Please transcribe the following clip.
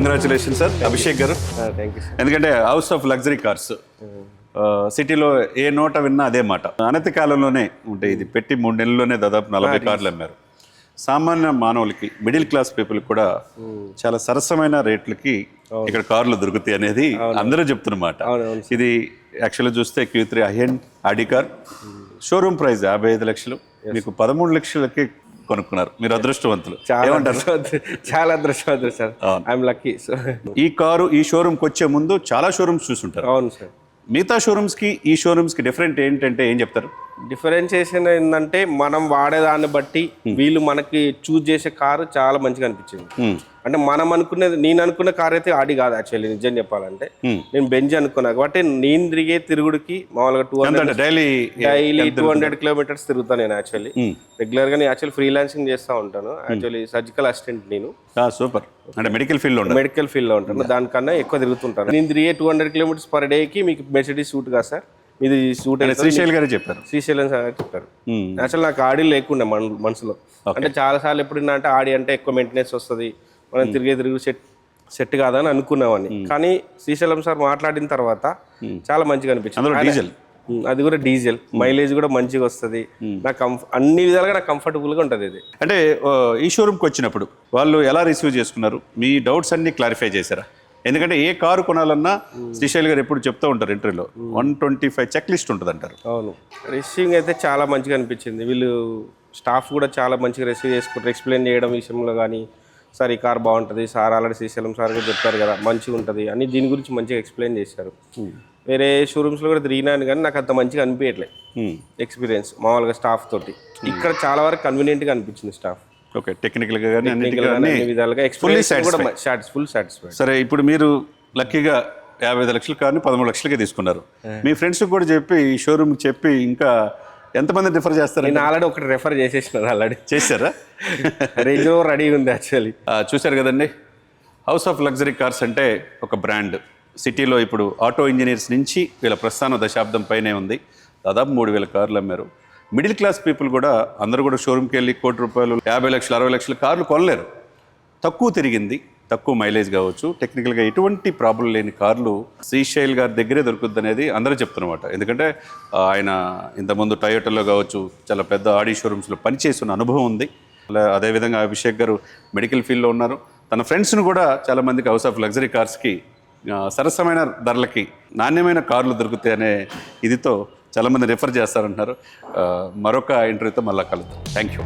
Congratulation sir Abhishek గారు. Thank you sir. ఎందుకంటే house of luxury cars సిటీలో ఏ నోట విన్నా అదే మాట. అనతి కాలంలోనే అంటే ఇది పెట్టి 3 నెలల్లోనే దాదాపు 40 కార్లు అమ్మారు. సామాన్య మానవులకి మిడిల్ క్లాస్ పీపుల్ కూడా చాలా సరసమైన రేట్లకి ఇక్కడ కార్లు దొరుకుతాయి అనేది అందరూ చెప్తున్నమాట. ఇది యాక్చువల్గా చూస్తే Q3 high end Audi car showroom price 55 లక్షలు, మీకు 13 లక్షలకి కొనుక్కున్నారు. మీరు అదృష్టవంతులు. చాలా అదృష్టవంతులు సార్. I'm lucky. ఈ కారు ఈ షోరూమ్కి వచ్చే ముందు చాలా షోరూమ్స్ చూసుంటారు. అవును సార్. మిగతా షోరూమ్స్కి ఈ షోరూమ్స్కి డిఫరెంట్ ఏంటంటే ఏం చెప్తారు? డిఫరెన్షియేషన్ ఏంటంటే మనం వాడేదాన్ని బట్టి వీళ్ళు మనకి చూజ్ చేసే కారు చాలా మంచిగా అనిపించింది. అంటే మనం అనుకునేది, నేను అనుకున్న కార్ అయితే ఆడి కాదు యాక్చువల్లీ, నిజం చెప్పాలంటే నేను బెంజ్ అనుకున్నా. కాబట్టి నేను తిరిగే తిరుగుడికి మామూలుగా 200 డైలీ 200 కిలోమీటర్స్ తిరుగుతాను నేను యాక్చువల్లీ. రెగ్యులర్ గా నేను యాక్చువల్లీ ఫ్రీలాన్సింగ్ చేస్తూ ఉంటాను. యాక్చువల్లీ సర్జికల్ అసిస్టెంట్ నేను. సూపర్. అంటే మెడికల్ ఫీల్డ్ లో ఉంటాను. దానికన్నా ఎక్కువ తిరుగుతుంటాను. నేను తిరిగే 200 కిలోమీటర్స్ పర్ డేకి మీకు మెర్సిడీస్ సూట్ కాదు సార్, ఇది సూట్ అయితే శ్రీశైల్ గారే చెప్పారు. శ్రీశైలం సార్ చెప్పారు. యాక్చువల్ నాకు ఆడి లేకుండా మనసులో, అంటే చాలా సార్లు ఎప్పుడన్నా అంటే ఆడి అంటే ఎక్కువ మెయింటెనెన్స్ వస్తుంది, మనం తిరుగు సెట్ కాదని అనుకున్నామని. కానీ శ్రీశైలం సార్ మాట్లాడిన తర్వాత చాలా మంచిగా అనిపించింది. డీజిల్, అది కూడా డీజిల్, మైలేజ్ కూడా మంచిగా వస్తుంది. నాకు అన్ని విధాలుగా నాకు కంఫర్టబుల్ గా ఉంటుంది. ఇది అంటే ఈ షోరూమ్కి వచ్చినప్పుడు వాళ్ళు ఎలా రిసీవ్ చేసుకున్నారు? మీ డౌట్స్ అన్ని క్లారిఫై చేశారా? ఎందుకంటే ఏ కారు కొనాలన్నా శ్రీశైల్ గారు ఎప్పుడు చెప్తూ ఉంటారు ఇంటర్వ్యూలో 125 చెక్ లిస్ట్ ఉంటుంది అంటారు. అవును, రిసీవింగ్ అయితే చాలా మంచిగా అనిపించింది. వీళ్ళు స్టాఫ్ కూడా చాలా మంచిగా రిసీవ్ చేసుకుంటారు. ఎక్స్ప్లెయిన్ చేయడం విషయంలో కానీ, సార్ ఈ కార్ బాగుంటుంది సార్, ఆల్రెడీ శ్రీశైలం సార్ కూడా చెప్పారు కదా మంచిగా ఉంటుంది అని, దీని గురించి మంచిగా ఎక్స్ప్లెయిన్ చేశారు. వేరే షోరూమ్స్లో కూడా తిరిగినాను కానీ నాకు అంత మంచిగా అనిపించట్లేదు ఎక్స్పీరియన్స్ మామూలుగా స్టాఫ్ తోటి. ఇక్కడ చాలా వరకు కన్వీనియంట్గా అనిపించింది స్టాఫ్. ఓకే, టెక్నికల్గా కానీ అన్ని విధాలుగా ఫుల్ సాటిస్ఫైడ్. సరే, ఇప్పుడు మీరు లక్కీగా 55 లక్షల కార్ని 13 లక్షలకే తీసుకున్నారు. మీ ఫ్రెండ్స్ కూడా చెప్పి ఈ షోరూమ్ చెప్పి ఇంకా ఎంతమంది రిఫర్ చేస్తారు? నేను ఆల్రెడీ ఒకటి రెఫర్ చేసేసినాను. ఆల్రెడీ చేశారా? రేంజ్ రోవర్ రెడీ ఉంది యాక్చువల్లీ. చూశారు కదండి, హౌస్ ఆఫ్ లగ్జరీ కార్స్ అంటే ఒక బ్రాండ్. సిటీలో ఇప్పుడు ఆటో ఇంజనీర్స్ నుంచి వీళ్ళ ప్రస్థాన దశాబ్దం పైనే ఉంది. దాదాపు 3000 కార్లు అమ్మారు. మిడిల్ క్లాస్ పీపుల్ కూడా అందరూ కూడా షోరూమ్కి వెళ్ళి ₹1 కోటి 50 లక్షలు 60 లక్షల కార్లు కొనలేరు. తక్కువ తిరిగింది, తక్కువ మైలేజ్ కావచ్చు, టెక్నికల్గా ఎటువంటి ప్రాబ్లం లేని కార్లు శ్రీశైల్ గారి దగ్గరే దొరుకుతుంది అనేది అందరూ చెప్తున్నమాట. ఎందుకంటే ఆయన ఇంతకుముందు టయోటాలో కావచ్చు చాలా పెద్ద ఆడి షోరూమ్స్లో పనిచేస్తున్న అనుభవం ఉంది. అదేవిధంగా అభిషేక్ గారు మెడికల్ ఫీల్డ్లో ఉన్నారు. తన ఫ్రెండ్స్ను కూడా చాలామందికి హౌస్ ఆఫ్ లగ్జరీ కార్స్కి సరసమైన ధరలకి నాణ్యమైన కార్లు దొరుకుతాయి అనే ఇదితో చాలామంది రిఫర్ చేస్తారంటున్నారు. మరొక ఇంటర్వ్యూతో మళ్ళీ కలుద్దాం. Thank you.